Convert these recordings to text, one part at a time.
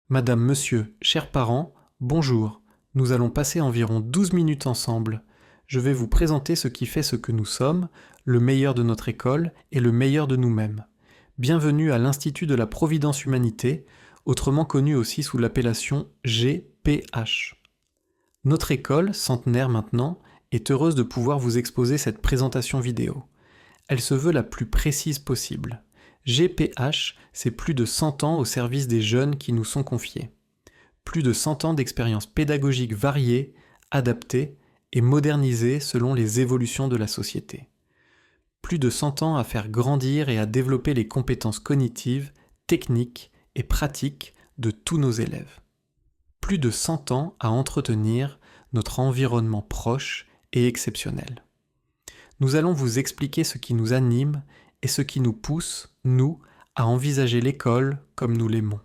Madame, Monsieur, chers parents, bonjour. Nous allons passer environ 12 minutes ensemble. Je vais vous présenter ce qui fait ce que nous sommes, le meilleur de notre école et le meilleur de nous-mêmes. Bienvenue à l'Institut de la Providence Humanité, autrement connu aussi sous l'appellation GPH. Notre école, centenaire maintenant, est heureuse de pouvoir vous exposer cette présentation vidéo. Elle se veut la plus précise possible. GPH, c'est plus de 100 ans au service des jeunes qui nous sont confiés. Plus de 100 ans d'expériences pédagogiques variées, adaptées et modernisées selon les évolutions de la société. Plus de 100 ans à faire grandir et à développer les compétences cognitives, techniques et pratiques de tous nos élèves. Plus de 100 ans à entretenir notre environnement proche et exceptionnel. Nous allons vous expliquer ce qui nous anime et ce qui nous pousse, nous, à envisager l'école comme nous l'aimons.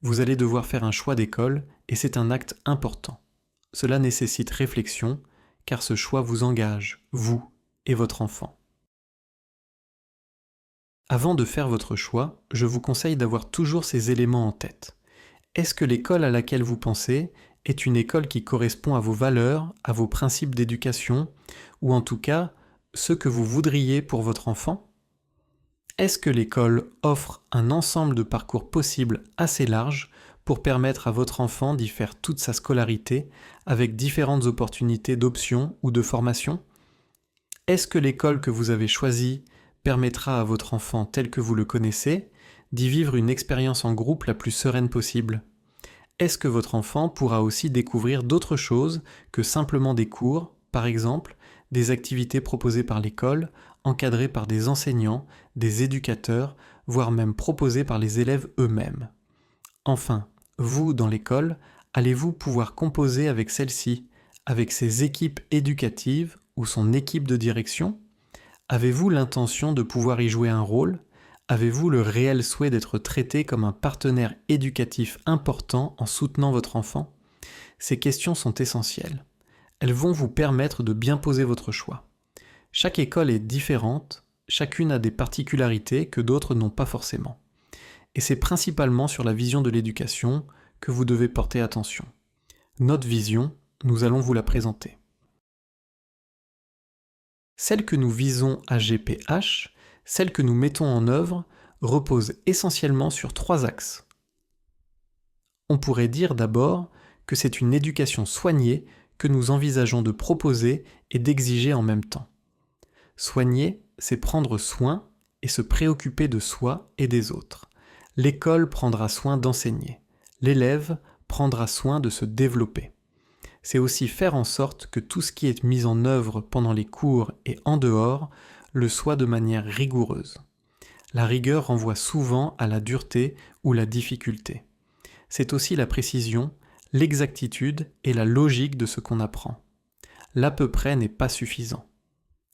Vous allez devoir faire un choix d'école et c'est un acte important. Cela nécessite réflexion car ce choix vous engage, vous et votre enfant. Avant de faire votre choix, je vous conseille d'avoir toujours ces éléments en tête. Est-ce que l'école à laquelle vous pensez est une école qui correspond à vos valeurs, à vos principes d'éducation, ou en tout cas, ce que vous voudriez pour votre enfant ? Est-ce que l'école offre un ensemble de parcours possibles assez large pour permettre à votre enfant d'y faire toute sa scolarité avec différentes opportunités d'options ou de formation ? Est-ce que l'école que vous avez choisie permettra à votre enfant tel que vous le connaissez d'y vivre une expérience en groupe la plus sereine possible ? Est-ce que votre enfant pourra aussi découvrir d'autres choses que simplement des cours, par exemple, des activités proposées par l'école, encadrées par des enseignants, des éducateurs, voire même proposées par les élèves eux-mêmes ? Enfin, vous, dans l'école, allez-vous pouvoir composer avec celle-ci, avec ses équipes éducatives ou son équipe de direction ? Avez-vous l'intention de pouvoir y jouer un rôle ? Avez-vous le réel souhait d'être traité comme un partenaire éducatif important en soutenant votre enfant ? Ces questions sont essentielles. Elles vont vous permettre de bien poser votre choix. Chaque école est différente, chacune a des particularités que d'autres n'ont pas forcément. Et c'est principalement sur la vision de l'éducation que vous devez porter attention. Notre vision, nous allons vous la présenter. Celle que nous visons à GPH, celle que nous mettons en œuvre, repose essentiellement sur 3 axes. On pourrait dire d'abord que c'est une éducation soignée que nous envisageons de proposer et d'exiger en même temps. Soigner, c'est prendre soin et se préoccuper de soi et des autres. L'école prendra soin d'enseigner. L'élève prendra soin de se développer. C'est aussi faire en sorte que tout ce qui est mis en œuvre pendant les cours et en dehors le soit de manière rigoureuse. La rigueur renvoie souvent à la dureté ou la difficulté. C'est aussi la précision, l'exactitude et la logique de ce qu'on apprend. L'à peu près n'est pas suffisant.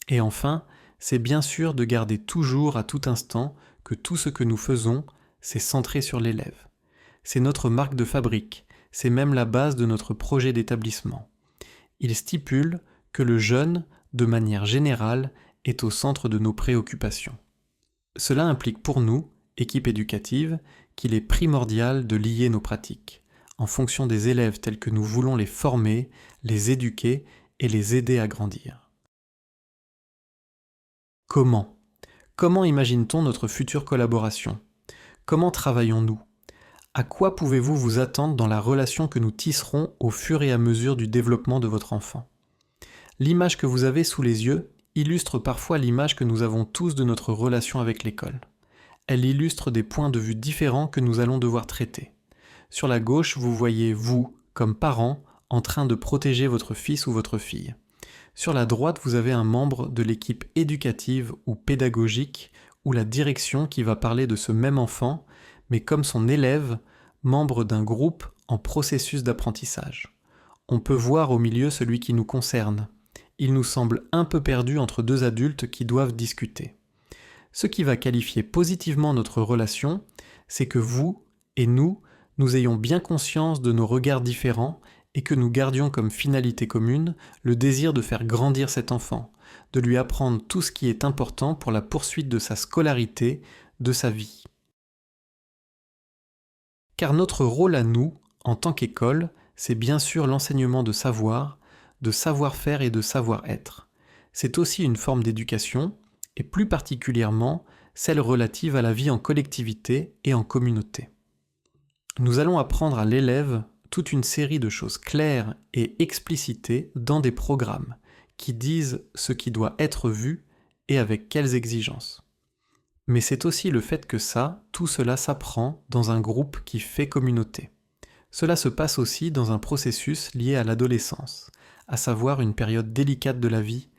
Et enfin, c'est bien sûr de garder toujours à tout instant que tout ce que nous faisons, c'est centré sur l'élève. C'est notre marque de fabrique, c'est même la base de notre projet d'établissement. Il stipule que le jeune, de manière générale, est au centre de nos préoccupations. Cela implique pour nous, équipe éducative, qu'il est primordial de lier nos pratiques, en fonction des élèves tels que nous voulons les former, les éduquer et les aider à grandir. Comment ? Comment imagine-t-on notre future collaboration ? Comment travaillons-nous ? À quoi pouvez-vous vous attendre dans la relation que nous tisserons au fur et à mesure du développement de votre enfant ? L'image que vous avez sous les yeux illustre parfois l'image que nous avons tous de notre relation avec l'école. Elle illustre des points de vue différents que nous allons devoir traiter. Sur la gauche, vous voyez vous, comme parent, en train de protéger votre fils ou votre fille. Sur la droite, vous avez un membre de l'équipe éducative ou pédagogique ou la direction qui va parler de ce même enfant, mais comme son élève, membre d'un groupe en processus d'apprentissage. On peut voir au milieu celui qui nous concerne. Il nous semble un peu perdu entre 2 adultes qui doivent discuter. Ce qui va qualifier positivement notre relation, c'est que vous et nous ayons bien conscience de nos regards différents et que nous gardions comme finalité commune le désir de faire grandir cet enfant, de lui apprendre tout ce qui est important pour la poursuite de sa scolarité, de sa vie. car notre rôle à nous, en tant qu'école, c'est bien sûr l'enseignement de savoir-faire et de savoir-être. C'est aussi une forme d'éducation, et plus particulièrement celle relative à la vie en collectivité et en communauté. Nous allons apprendre à l'élève toute une série de choses claires et explicitées dans des programmes qui disent ce qui doit être vu et avec quelles exigences. Mais c'est aussi le fait que tout cela s'apprend dans un groupe qui fait communauté. Cela se passe aussi dans un processus lié à l'adolescence, à savoir une période délicate de la vie,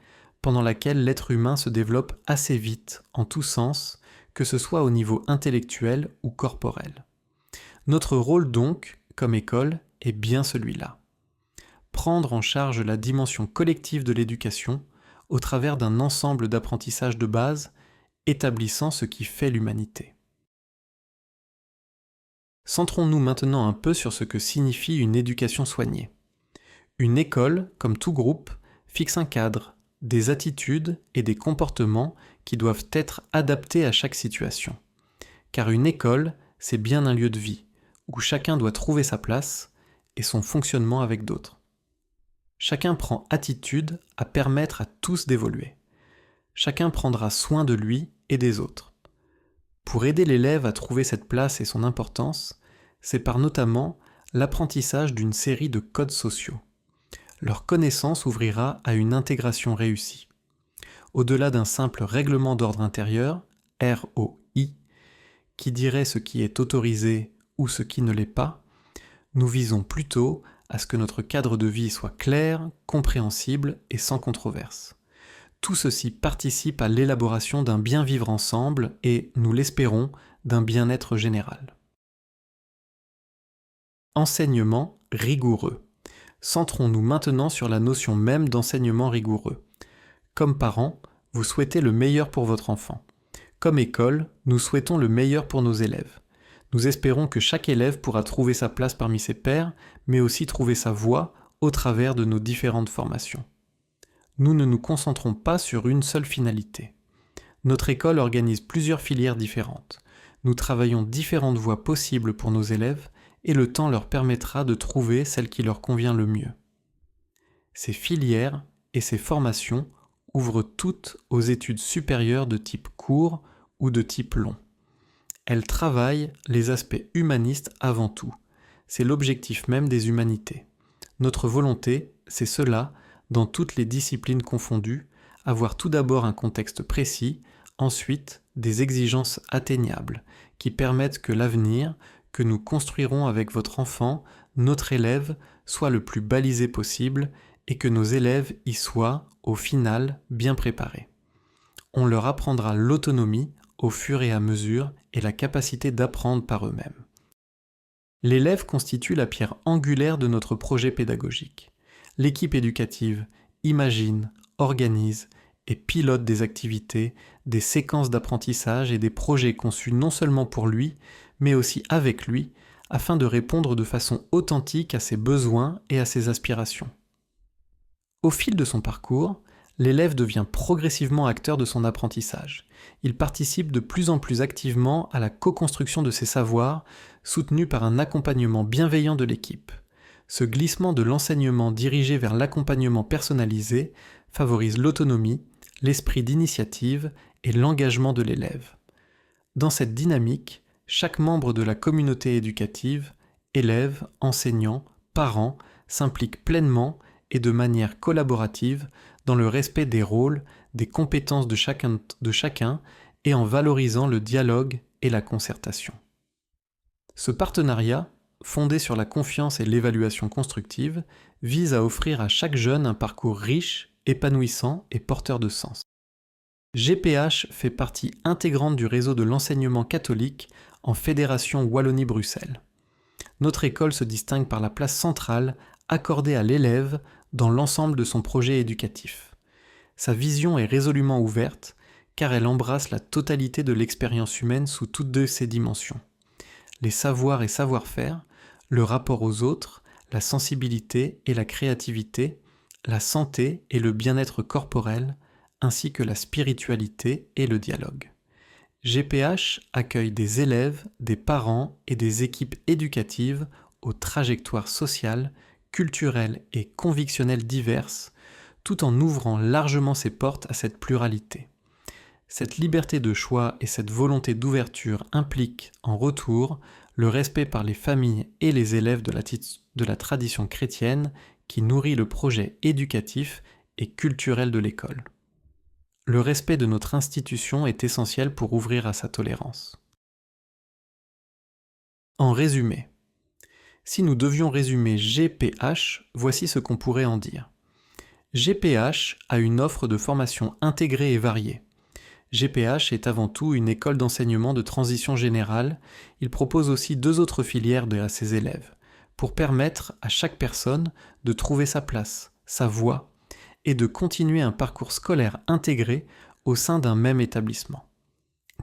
pendant laquelle l'être humain se développe assez vite, en tous sens, que ce soit au niveau intellectuel ou corporel. Notre rôle donc, comme école, est bien celui-là. Prendre en charge la dimension collective de l'éducation au travers d'un ensemble d'apprentissages de base établissant ce qui fait l'humanité. Centrons-nous maintenant un peu sur ce que signifie une éducation soignée. Une école, comme tout groupe, fixe un cadre, des attitudes et des comportements qui doivent être adaptés à chaque situation. Car une école, c'est bien un lieu de vie, où chacun doit trouver sa place et son fonctionnement avec d'autres. Chacun prend attitude à permettre à tous d'évoluer. Chacun prendra soin de lui et des autres. Pour aider l'élève à trouver cette place et son importance, c'est par notamment l'apprentissage d'une série de codes sociaux. Leur connaissance ouvrira à une intégration réussie. Au-delà d'un simple règlement d'ordre intérieur, ROI, qui dirait ce qui est autorisé ou ce qui ne l'est pas, nous visons plutôt à ce que notre cadre de vie soit clair, compréhensible et sans controverse. Tout ceci participe à l'élaboration d'un bien vivre ensemble et, nous l'espérons, d'un bien-être général. Enseignement rigoureux. Centrons-nous maintenant sur la notion même d'enseignement rigoureux. Comme parents, vous souhaitez le meilleur pour votre enfant. Comme école, nous souhaitons le meilleur pour nos élèves. Nous espérons que chaque élève pourra trouver sa place parmi ses pairs, mais aussi trouver sa voie au travers de nos différentes formations. Nous ne nous concentrons pas sur une seule finalité. Notre école organise plusieurs filières différentes. Nous travaillons différentes voies possibles pour nos élèves et le temps leur permettra de trouver celle qui leur convient le mieux. Ces filières et ces formations ouvrent toutes aux études supérieures de type court ou de type long. Elles travaillent les aspects humanistes avant tout. C'est l'objectif même des humanités. Notre volonté, c'est cela, dans toutes les disciplines confondues, avoir tout d'abord un contexte précis, ensuite des exigences atteignables, qui permettent que l'avenir, que nous construirons avec votre enfant, notre élève, soit le plus balisé possible et que nos élèves y soient, au final, bien préparés. On leur apprendra l'autonomie au fur et à mesure et la capacité d'apprendre par eux-mêmes. L'élève constitue la pierre angulaire de notre projet pédagogique. L'équipe éducative imagine, organise et pilote des activités, des séquences d'apprentissage et des projets conçus non seulement pour lui, mais aussi avec lui, afin de répondre de façon authentique à ses besoins et à ses aspirations. Au fil de son parcours, l'élève devient progressivement acteur de son apprentissage. Il participe de plus en plus activement à la co-construction de ses savoirs, soutenu par un accompagnement bienveillant de l'équipe. Ce glissement de l'enseignement dirigé vers l'accompagnement personnalisé favorise l'autonomie, l'esprit d'initiative et l'engagement de l'élève. Dans cette dynamique, chaque membre de la communauté éducative, élèves, enseignants, parents, s'implique pleinement et de manière collaborative dans le respect des rôles, des compétences de chacun et en valorisant le dialogue et la concertation. Ce partenariat, fondé sur la confiance et l'évaluation constructive, vise à offrir à chaque jeune un parcours riche, épanouissant et porteur de sens. GPH fait partie intégrante du réseau de l'enseignement catholique en Fédération Wallonie-Bruxelles. Notre école se distingue par la place centrale accordée à l'élève dans l'ensemble de son projet éducatif. Sa vision est résolument ouverte car elle embrasse la totalité de l'expérience humaine sous toutes ses dimensions. Les savoirs et savoir-faire, le rapport aux autres, la sensibilité et la créativité, la santé et le bien-être corporel, ainsi que la spiritualité et le dialogue. GPH accueille des élèves, des parents et des équipes éducatives aux trajectoires sociales, culturelles et convictionnelles diverses, tout en ouvrant largement ses portes à cette pluralité. Cette liberté de choix et cette volonté d'ouverture impliquent, en retour, le respect par les familles et les élèves de la tradition chrétienne qui nourrit le projet éducatif et culturel de l'école. Le respect de notre institution est essentiel pour ouvrir à sa tolérance. En résumé, si nous devions résumer GPH, voici ce qu'on pourrait en dire. GPH a une offre de formation intégrée et variée. GPH est avant tout une école d'enseignement de transition générale. Il propose aussi 2 autres filières à ses élèves, pour permettre à chaque personne de trouver sa place, sa voie, et de continuer un parcours scolaire intégré au sein d'un même établissement.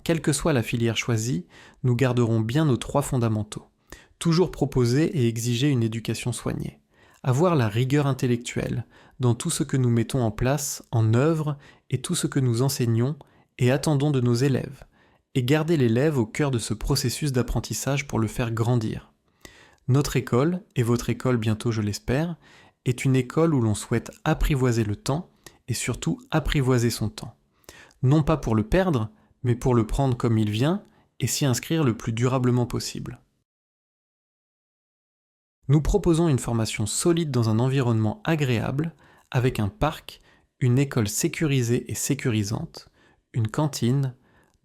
Quelle que soit la filière choisie, nous garderons bien nos 3 fondamentaux. Toujours proposer et exiger une éducation soignée. Avoir la rigueur intellectuelle dans tout ce que nous mettons en place, en œuvre, et tout ce que nous enseignons et attendons de nos élèves, et garder l'élève au cœur de ce processus d'apprentissage pour le faire grandir. Notre école, et votre école bientôt je l'espère, est une école où l'on souhaite apprivoiser le temps, et surtout apprivoiser son temps. Non pas pour le perdre, mais pour le prendre comme il vient, et s'y inscrire le plus durablement possible. Nous proposons une formation solide dans un environnement agréable, avec un parc, une école sécurisée et sécurisante, une cantine,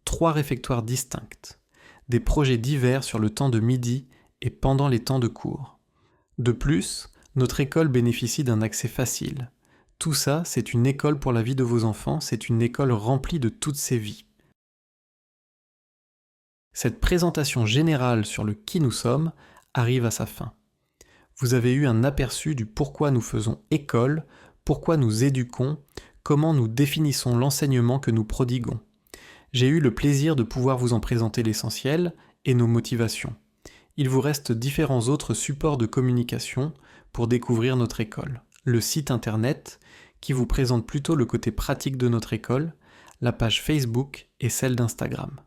3 réfectoires distincts, des projets divers sur le temps de midi et pendant les temps de cours. De plus, notre école bénéficie d'un accès facile. Tout ça, c'est une école pour la vie de vos enfants, c'est une école remplie de toutes ces vies. Cette présentation générale sur le qui nous sommes arrive à sa fin. Vous avez eu un aperçu du pourquoi nous faisons école, pourquoi nous éduquons, comment nous définissons l'enseignement que nous prodiguons. J'ai eu le plaisir de pouvoir vous en présenter l'essentiel et nos motivations. Il vous reste différents autres supports de communication pour découvrir notre école. Le site internet, qui vous présente plutôt le côté pratique de notre école, la page Facebook et celle d'Instagram.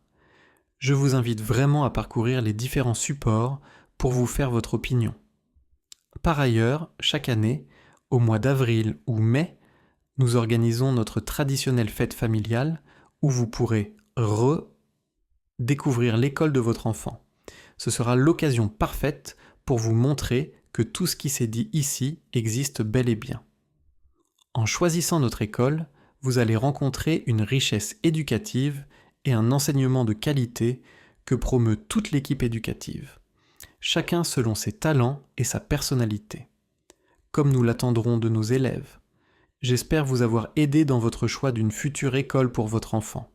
Je vous invite vraiment à parcourir les différents supports pour vous faire votre opinion. Par ailleurs, chaque année, au mois d'avril ou mai, nous organisons notre traditionnelle fête familiale où vous pourrez redécouvrir l'école de votre enfant. Ce sera l'occasion parfaite pour vous montrer que tout ce qui s'est dit ici existe bel et bien. En choisissant notre école, vous allez rencontrer une richesse éducative et un enseignement de qualité que promeut toute l'équipe éducative, chacun selon ses talents et sa personnalité, comme nous l'attendrons de nos élèves. J'espère vous avoir aidé dans votre choix d'une future école pour votre enfant.